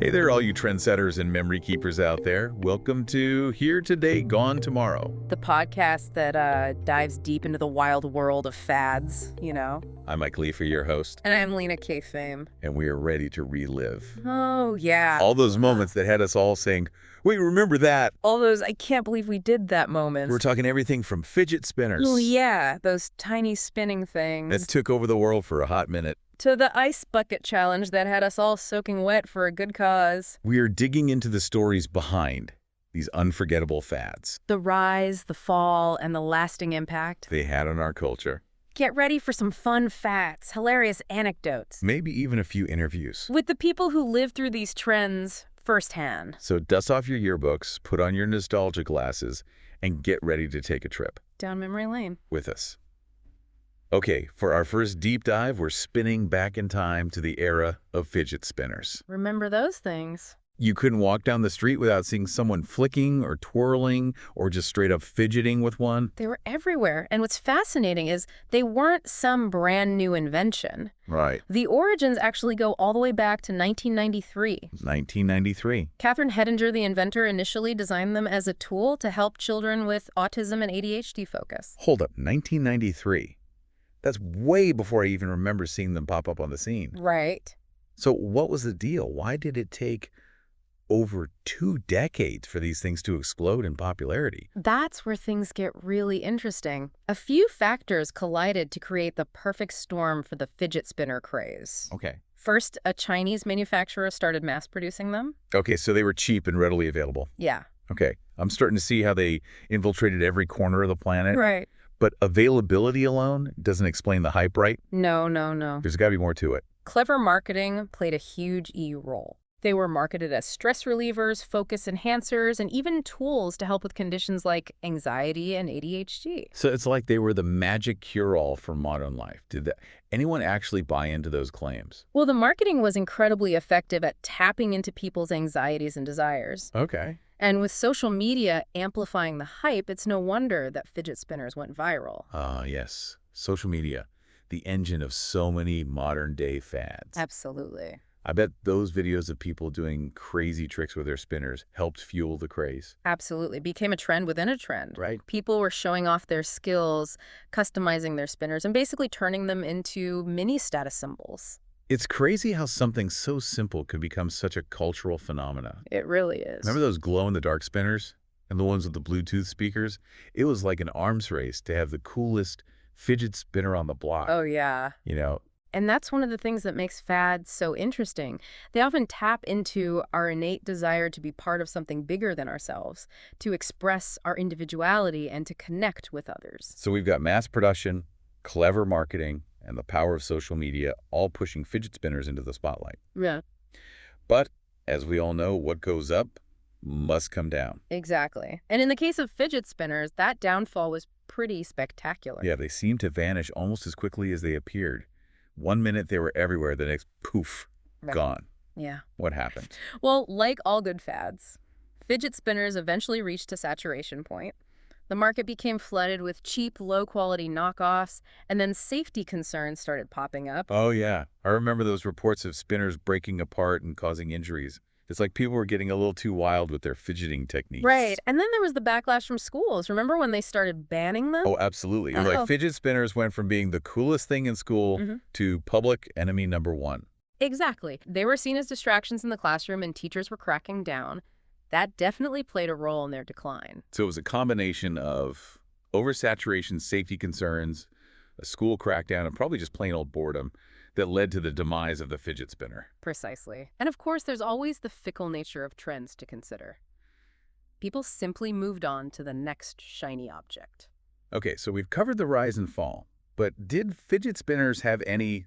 Hey there, all you trendsetters and memory keepers out there. Welcome to Here Today, Gone Tomorrow. The podcast that dives deep into the wild world of fads, you know? I'm Mike Leafa, your host, And I'm Lena Kefame. and we are ready to relive Oh, yeah. all those moments that had us all saying, wait, remember that? All those, I can't believe we did that moments. We're talking everything from fidget spinners Oh, yeah, those tiny spinning that things. took over the world for a hot minute. To the ice bucket challenge that had us all soaking wet for a good cause. We are digging into the stories behind these unforgettable fads The rise, the fall, and the lasting impact. they had on our culture. Get ready for some fun facts, hilarious anecdotes. Maybe even a few interviews. With the people who lived through these trends firsthand. So dust off your yearbooks, put on your nostalgia glasses, and get ready to take a trip Down memory lane. with us. Okay, for our first deep dive, we're spinning back in time to the era of fidget spinners. Remember those things? You couldn't walk down the street without seeing someone flicking or twirling or just straight up fidgeting with one. They were everywhere. And what's fascinating is they weren't some brand new invention. Right. The origins actually go all the way back to 1993. 1993. Catherine Hettinger, the inventor, initially designed them as a tool to help children with autism and ADHD focus. Hold up, 1993. That's way before I even remember seeing them pop up on the scene. Right. So what was the deal? Why did it take over 2 decades for these things to explode in popularity? That's where things get really interesting. A few factors collided to create the perfect storm for the fidget spinner craze. Okay. First, a Chinese manufacturer started mass producing them. Okay, so they were cheap and readily available. Yeah. Okay, I'm starting to see how they infiltrated every corner of the planet. Right. But availability alone doesn't explain the hype, right? No. There's got to be more to it. Clever marketing played a huge role. They were marketed as stress relievers, focus enhancers, and even tools to help with conditions like anxiety and ADHD. So it's like they were the magic cure-all for modern life. Did anyone actually buy into those claims? Well, the marketing was incredibly effective at tapping into people's anxieties and desires. Okay. And with social media amplifying the hype, it's no wonder that fidget spinners went viral. Yes. Social media, the engine of so many modern-day fads. Absolutely. I bet those videos of people doing crazy tricks with their spinners helped fuel the craze. Absolutely. Became a trend within a trend. Right. People were showing off their skills, customizing their spinners, and basically turning them into mini status symbols. It's crazy how something so simple could become such a cultural phenomenon. It really is. Remember those glow-in-the-dark spinners? And the ones with the Bluetooth speakers? It was like an arms race to have the coolest fidget spinner on the block. Oh, yeah. You know, And that's one of the things that makes fads so interesting. They often tap into our innate desire to be part of something bigger than ourselves, to express our individuality and to connect with others. so we've got mass production, clever marketing, and the power of social media all pushing fidget spinners into the spotlight. Yeah, But, as we all know, what goes up must come down. exactly. And in the case of fidget spinners, that downfall was pretty spectacular. Yeah, they seem to vanish almost as quickly as they appeared. One minute they were everywhere, the next, poof, Right. gone. Yeah. What happened? Well, like all good fads, fidget spinners eventually reached a saturation point. The market became flooded with cheap, low-quality knockoffs, and then safety concerns started popping up. Oh, yeah. I remember those reports of spinners breaking apart and causing injuries. It's like people were getting a little too wild with their fidgeting techniques. Right. And then there was the backlash from schools. Remember when they started banning them? Oh, absolutely. It was like fidget spinners went from being the coolest thing in school to public enemy #1. Exactly. They were seen as distractions in the classroom and teachers were cracking down. That definitely played a role in their decline. So it was a combination of oversaturation, safety concerns, a school crackdown, and probably just plain old boredom that led to the demise of the fidget spinner. Precisely. And of course, there's always the fickle nature of trends to consider. People simply moved on to the next shiny object. Okay, so we've covered the rise and fall, but did fidget spinners have any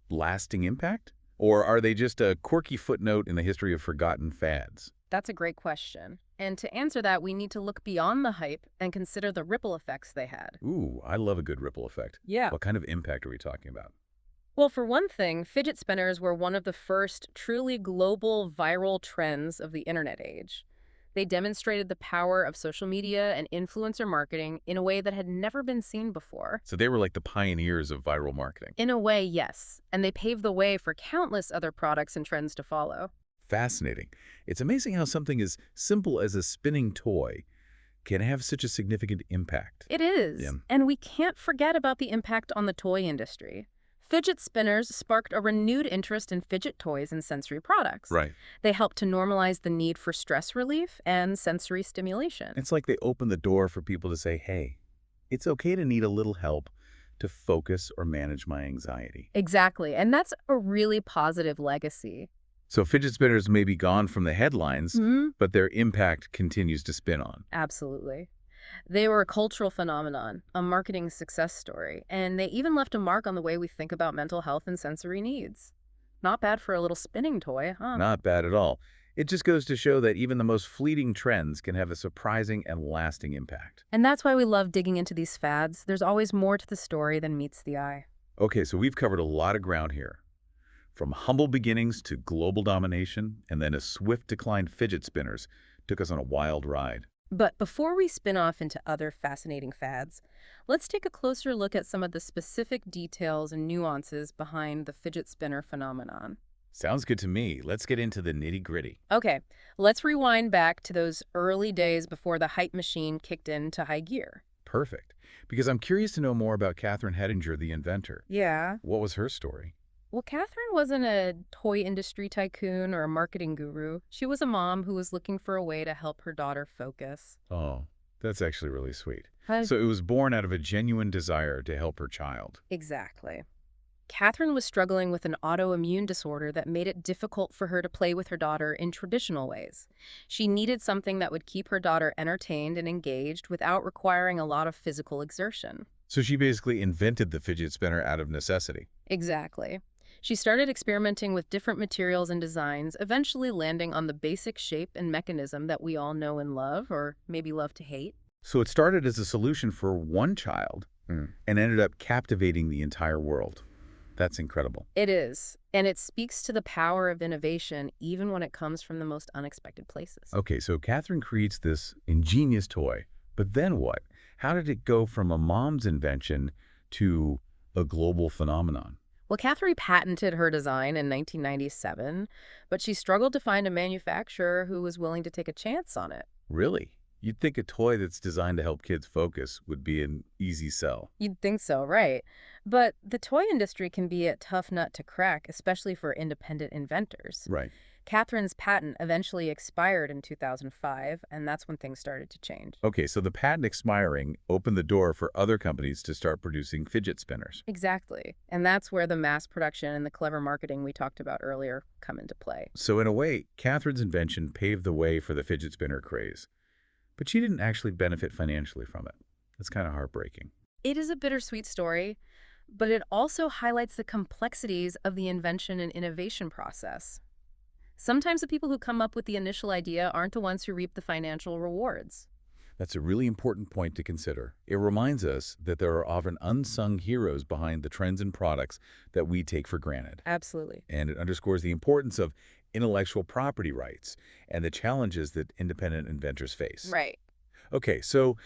lasting impact? Or are they just a quirky footnote in the history of forgotten fads? That's a great question. And to answer that, we need to look beyond the hype and consider the ripple effects they had. Ooh, I love a good ripple effect. Yeah. What kind of impact are we talking about? Well, for one thing, fidget spinners were one of the first truly global viral trends of the internet age. They demonstrated the power of social media and influencer marketing in a way that had never been seen before. So they were like the pioneers of viral marketing. In a way, yes. And they paved the way for countless other products and trends to follow. Fascinating. It's amazing how something as simple as a spinning toy can have such a significant impact. It Yeah, is. And we can't forget about the impact on the toy industry. Fidget spinners sparked a renewed interest in fidget toys and sensory products. right. They helped to normalize the need for stress relief and sensory stimulation. It's like they open the door for people to say, hey, it's okay to need a little help to focus or manage my anxiety. Exactly. And that's a really positive legacy. So fidget spinners may be gone from the headlines, Hmm. but their impact continues to spin on. Absolutely. They were a cultural phenomenon, a marketing success story, and they even left a mark on the way we think about mental health and sensory needs. Not bad for a little spinning toy, huh? Not bad at all. It just goes to show that even the most fleeting trends can have a surprising and lasting impact. And that's why we love digging into these fads. There's always more to the story than meets the eye. Okay, so we've covered a lot of ground here. From humble beginnings to global domination, and then a swift decline fidget spinners took us on a wild ride. But before we spin off into other fascinating fads, let's take a closer look at some of the specific details and nuances behind the fidget spinner phenomenon. Sounds good to me. Let's get into the nitty-gritty. Okay, let's rewind back to those early days before the hype machine kicked into high gear. Perfect. Because I'm curious to know more about Catherine Hettinger, the inventor. Yeah. What was her story? Well, Catherine wasn't a toy industry tycoon or a marketing guru. She was a mom who was looking for a way to help her daughter focus. Oh, that's actually really sweet. Huh? So it was born out of a genuine desire to help her child. Exactly. Catherine was struggling with an autoimmune disorder that made it difficult for her to play with her daughter in traditional ways. She needed something that would keep her daughter entertained and engaged without requiring a lot of physical exertion. So she basically invented the fidget spinner out of necessity. Exactly. She started experimenting with different materials and designs, eventually landing on the basic shape and mechanism that we all know and love, or maybe love to hate. So it started as a solution for one child and ended up captivating the entire world. That's incredible. It is, and it speaks to the power of innovation even when it comes from the most unexpected places. Okay, so Catherine creates this ingenious toy, but then what? How did it go from a mom's invention to a global phenomenon? Well, Catherine patented her design in 1997, but she struggled to find a manufacturer who was willing to take a chance on it. Really? You'd think a toy that's designed to help kids focus would be an easy sell. You'd think so, right? But the toy industry can be a tough nut to crack, especially for independent inventors. Right. Catherine's patent eventually expired in 2005, and that's when things started to change. Okay, so the patent expiring opened the door for other companies to start producing fidget spinners. Exactly. And that's where the mass production and the clever marketing we talked about earlier come into play. So in a way, Catherine's invention paved the way for the fidget spinner craze. But she didn't actually benefit financially from it. That's kind of heartbreaking. It is a bittersweet story, but it also highlights the complexities of the invention and innovation process. Sometimes the people who come up with the initial idea aren't the ones who reap the financial rewards. That's a really important point to consider. It reminds us that there are often unsung heroes behind the trends and products that we take for granted. Absolutely. And it underscores the importance of intellectual property rights and the challenges that independent inventors face. Right. Okay, so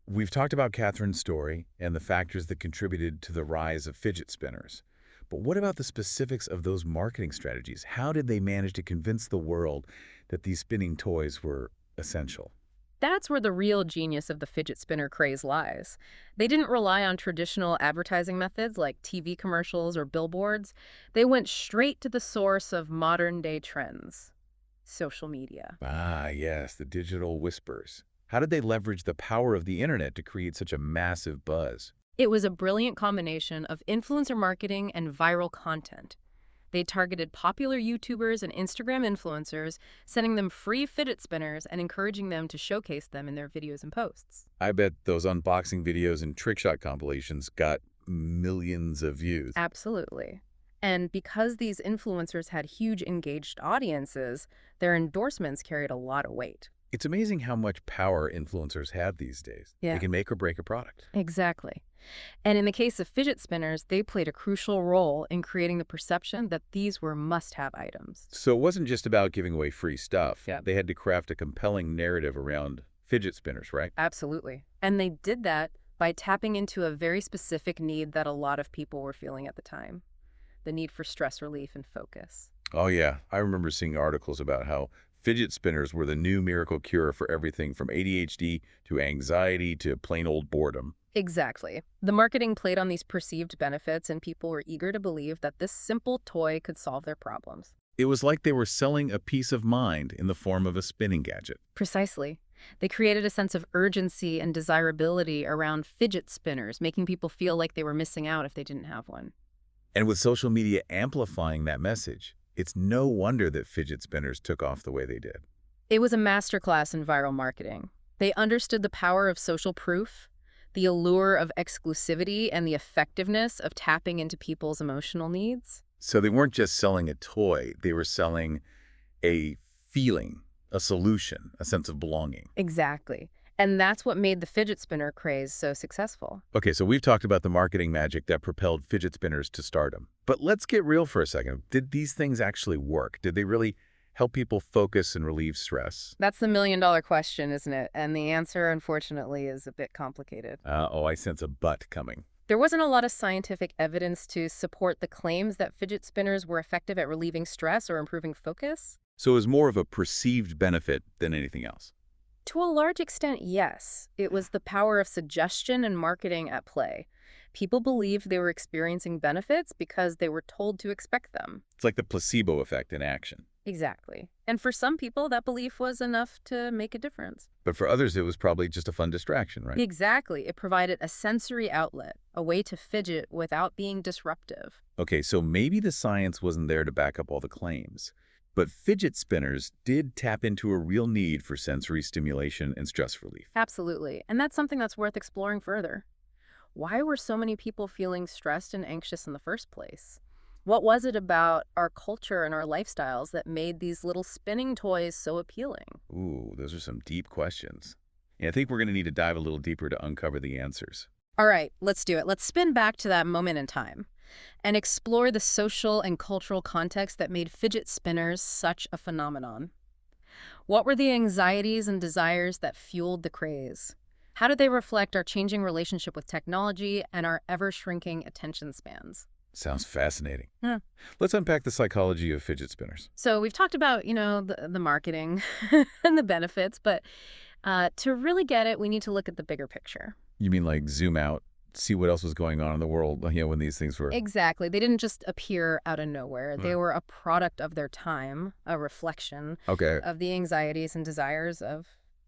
we've talked about Catherine's story and the factors that contributed to the rise of fidget spinners. But what about the specifics of those marketing strategies? How did they manage to convince the world that these spinning toys were essential? That's where the real genius of the fidget spinner craze lies. They didn't rely on traditional advertising methods like TV commercials or billboards. They went straight to the source of modern-day trends: social media. Ah, yes, the digital whispers. How did they leverage the power of the internet to create such a massive buzz? It was a brilliant combination of influencer marketing and viral content. They targeted popular YouTubers and Instagram influencers, sending them free fidget spinners and encouraging them to showcase them in their videos and posts. I bet those unboxing videos and trick shot compilations got millions of views. Absolutely. And because these influencers had huge engaged audiences, their endorsements carried a lot of weight. It's amazing how much power influencers have these days. Yeah. They can make or break a product. Exactly. And in the case of fidget spinners, they played a crucial role in creating the perception that these were must-have items. So it wasn't just about giving away free stuff. Yeah. They had to craft a compelling narrative around fidget spinners, right? Absolutely. And they did that by tapping into a very specific need that a lot of people were feeling at the time: the need for stress relief and focus. Oh, yeah. I remember seeing articles about how fidget spinners were the new miracle cure for everything from ADHD to anxiety to plain old boredom. Exactly. The marketing played on these perceived benefits, and people were eager to believe that this simple toy could solve their problems. It was like they were selling a peace of mind in the form of a spinning gadget. Precisely. They created a sense of urgency and desirability around fidget spinners, making people feel like they were missing out if they didn't have one. And with social media amplifying that message, it's no wonder that fidget spinners took off the way they did. It was a masterclass in viral marketing. They understood the power of social proof, the allure of exclusivity, and the effectiveness of tapping into people's emotional needs. So they weren't just selling a toy, they were selling a feeling, a solution, a sense of belonging. Exactly. And that's what made the fidget spinner craze so successful. Okay, so we've talked about the marketing magic that propelled fidget spinners to stardom. But let's get real for a second. Did these things actually work? Did they really help people focus and relieve stress? That's the million-dollar question, isn't it? And the answer, unfortunately, is a bit complicated. Oh, I sense a but coming. There wasn't a lot of scientific evidence to support the claims that fidget spinners were effective at relieving stress or improving focus. So it was more of a perceived benefit than anything else. To a large extent, yes. It was the power of suggestion and marketing at play. People believed they were experiencing benefits because they were told to expect them. It's like the placebo effect in action. Exactly. And for some people, that belief was enough to make a difference. But for others, it was probably just a fun distraction, right? Exactly. It provided a sensory outlet, a way to fidget without being disruptive. Okay, so maybe the science wasn't there to back up all the claims. But fidget spinners did tap into a real need for sensory stimulation and stress relief. Absolutely. And that's something that's worth exploring further. Why were so many people feeling stressed and anxious in the first place? What was it about our culture and our lifestyles that made these little spinning toys so appealing? Ooh, those are some deep questions. And I think we're going to need to dive a little deeper to uncover the answers. All right, let's do it. Let's spin back to that moment in time and explore the social and cultural context that made fidget spinners such a phenomenon. What were the anxieties and desires that fueled the craze? How did they reflect our changing relationship with technology and our ever-shrinking attention spans? Sounds fascinating. Yeah. Let's unpack the psychology of fidget spinners. So we've talked about, the marketing and the benefits, but to really get it, we need to look at the bigger picture. You mean like zoom out, see what else was going on in the world, when these things were... Exactly. They didn't just appear out of nowhere. They were a product of their time, a reflection Okay. of the anxieties and desires of.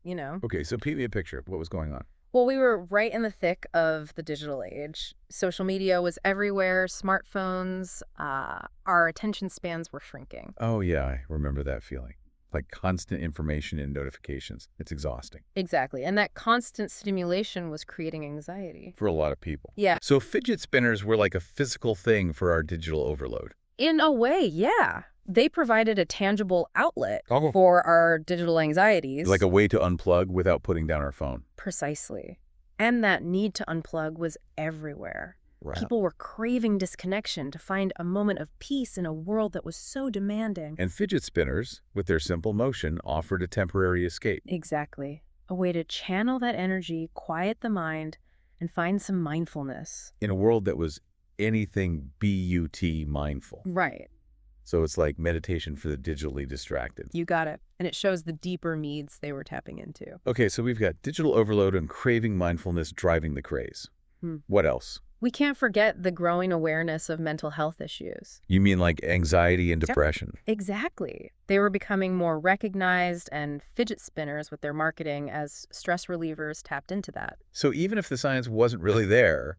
Okay, so paint me a picture of what was going on. Well, we were right in the thick of the digital age. Social media was everywhere, smartphones, our attention spans were shrinking. Oh, yeah, I remember that feeling. Like constant information and notifications. It's exhausting Exactly. And that constant stimulation was creating anxiety. for a lot of people. Yeah. So fidget spinners were like a physical thing for our digital overload. In a way, yeah. They provided a tangible outlet Oh. for our digital anxieties. Like a way to unplug without putting down our phone. Precisely. And that need to unplug was everywhere. Wow. People were craving disconnection to find a moment of peace in a world that was so demanding. And fidget spinners, with their simple motion, offered a temporary escape. Exactly. A way to channel that energy, quiet the mind, and find some mindfulness. In a world that was anything but mindful. Right. So it's like meditation for the digitally distracted. You got it. And it shows the deeper needs they were tapping into. Okay, so we've got digital overload and craving mindfulness driving the craze. What else? We can't forget the growing awareness of mental health issues. You mean like anxiety and depression? Exactly. They were becoming more recognized, and fidget spinners with their marketing as stress relievers tapped into that. So even if the science wasn't really there,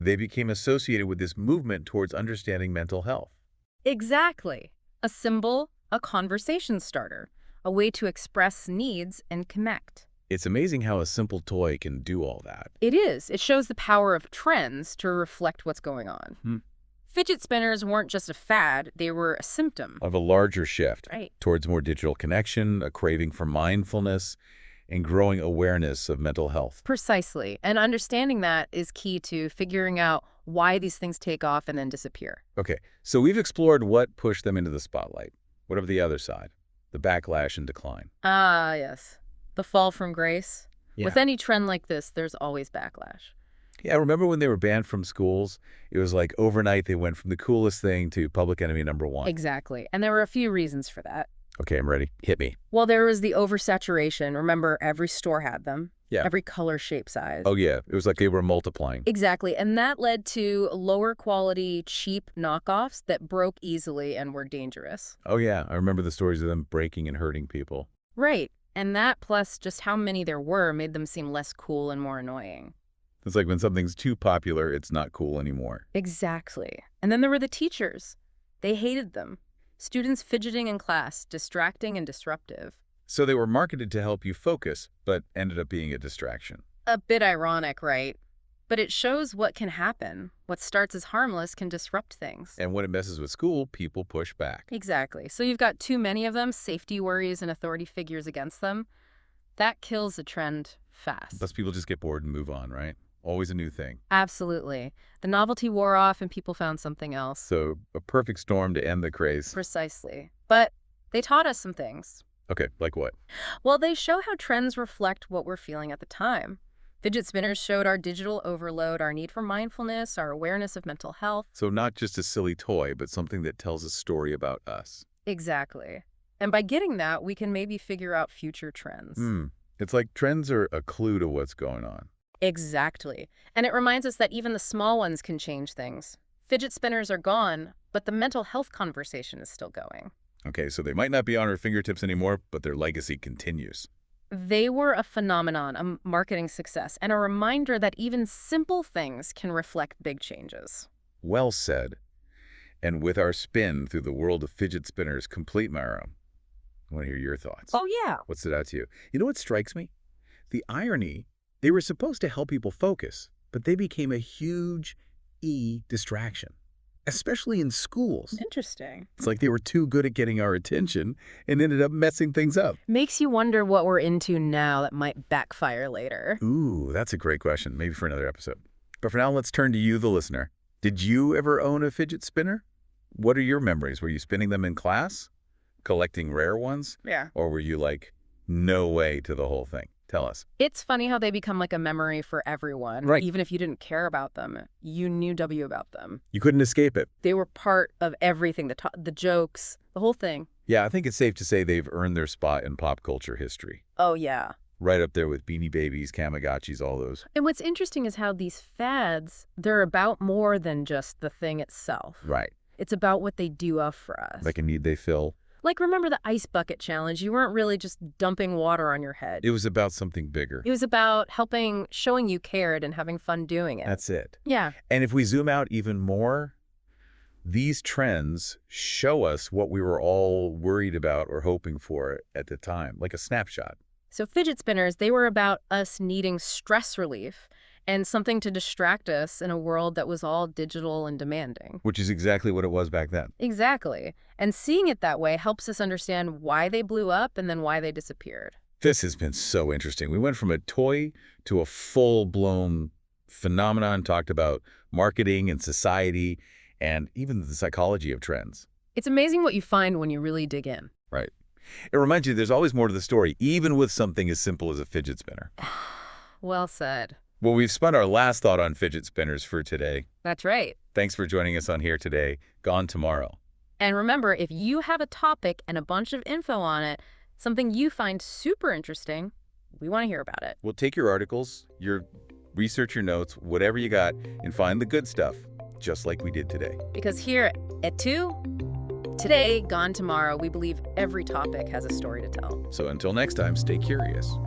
they became associated with this movement towards understanding mental health. Exactly. A symbol, a conversation starter, a way to express needs and connect. It's amazing how a simple toy can do all that. It is. It shows the power of trends to reflect what's going on. Fidget spinners weren't just a fad, they were a symptom. Of a larger shift Right. towards more digital connection, a craving for mindfulness, and growing awareness of mental health. Precisely. And understanding that is key to figuring out why these things take off and then disappear. Okay, so we've explored what pushed them into the spotlight. What of the other side? The backlash and decline. Ah, yes. The fall from grace. Yeah. With any trend like this, there's always backlash. Yeah, I remember when they were banned from schools, it was like overnight they went from the coolest thing to public enemy number one. Exactly. And there were a few reasons for that. Okay, I'm ready. Hit me. Well, there was the oversaturation. Remember, every store had them. Yeah. Every color, shape, size. Oh, yeah. It was like they were multiplying. Exactly. And that led to lower quality, cheap knockoffs that broke easily and were dangerous. Oh, yeah. I remember the stories of them breaking and hurting people. Right. And that, plus just how many there were, made them seem less cool and more annoying. It's like when something's too popular, it's not cool anymore. Exactly. And then there were the teachers. They hated them. Students fidgeting in class, distracting and disruptive. So they were marketed to help you focus, but ended up being a distraction. A bit ironic, right? But it shows what can happen. What starts as harmless can disrupt things. And when it messes with school, people push back. Exactly. So you've got too many of them, safety worries and authority figures against them. That kills the trend fast. Thus people just get bored and move on, right? Always a new thing. Absolutely. The novelty wore off and people found something else. So a perfect storm to end the craze. Precisely. But they taught us some things. Okay, like what? Well, they show how trends reflect what we're feeling at the time. Fidget spinners showed our digital overload, our need for mindfulness, our awareness of mental health. So not just a silly toy, but something that tells a story about us. Exactly. And by getting that, we can maybe figure out future trends. It's like trends are a clue to what's going on. Exactly. And it reminds us that even the small ones can change things. Fidget spinners are gone, but the mental health conversation is still going. Okay, so they might not be on our fingertips anymore, but their legacy continues. They were a phenomenon, a marketing success, and a reminder that even simple things can reflect big changes. Well said. And with our spin through the world of fidget spinners complete, Myra, I want to hear your thoughts. Oh, yeah. What stood out to you? You know what strikes me? The irony, they were supposed to help people focus, but they became a huge distraction, especially in schools. Interesting. It's like they were too good at getting our attention and ended up messing things up. Makes you wonder what we're into now that might backfire later. Ooh, that's a great question, maybe for another episode. But for now, let's turn to you, the listener. Did you ever own a fidget spinner? What are your memories? Were you spinning them in class, collecting rare ones? Yeah. Or were you like, no way to the whole thing? Tell us. It's funny how they become like a memory for everyone. Right. Even if you didn't care about them, you knew about them. You couldn't escape it. They were part of everything, the jokes, the whole thing. Yeah, I think it's safe to say they've earned their spot in pop culture history. Oh, yeah. Right up there with Beanie Babies, Tamagotchis, all those. And what's interesting is how these fads, they're about more than just the thing itself. Right. It's about what they do for us. Like a need they fill. Like, remember the ice bucket challenge? You weren't really just dumping water on your head. It was about something bigger. It was about showing you cared and having fun doing it. That's it. Yeah. And if we zoom out even more, these trends show us what we were all worried about or hoping for at the time, like a snapshot. So fidget spinners, they were about us needing stress relief and something to distract us in a world that was all digital and demanding. Which is exactly what it was back then. Exactly. And seeing it that way helps us understand why they blew up and then why they disappeared. This has been so interesting. We went from a toy to a full-blown phenomenon, talked about marketing and society and even the psychology of trends. It's amazing what you find when you really dig in. Right. It reminds you there's always more to the story, even with something as simple as a fidget spinner. Well said. Well, we've spun our last thought on fidget spinners for today. That's right. Thanks for joining us on Here Today, Gone Tomorrow. And remember, if you have a topic and a bunch of info on it, something you find super interesting, we want to hear about it. We'll take your articles, your research, your notes, whatever you got, and find the good stuff, just like we did today. Because here at 2, today, gone tomorrow, we believe every topic has a story to tell. So until next time, stay curious.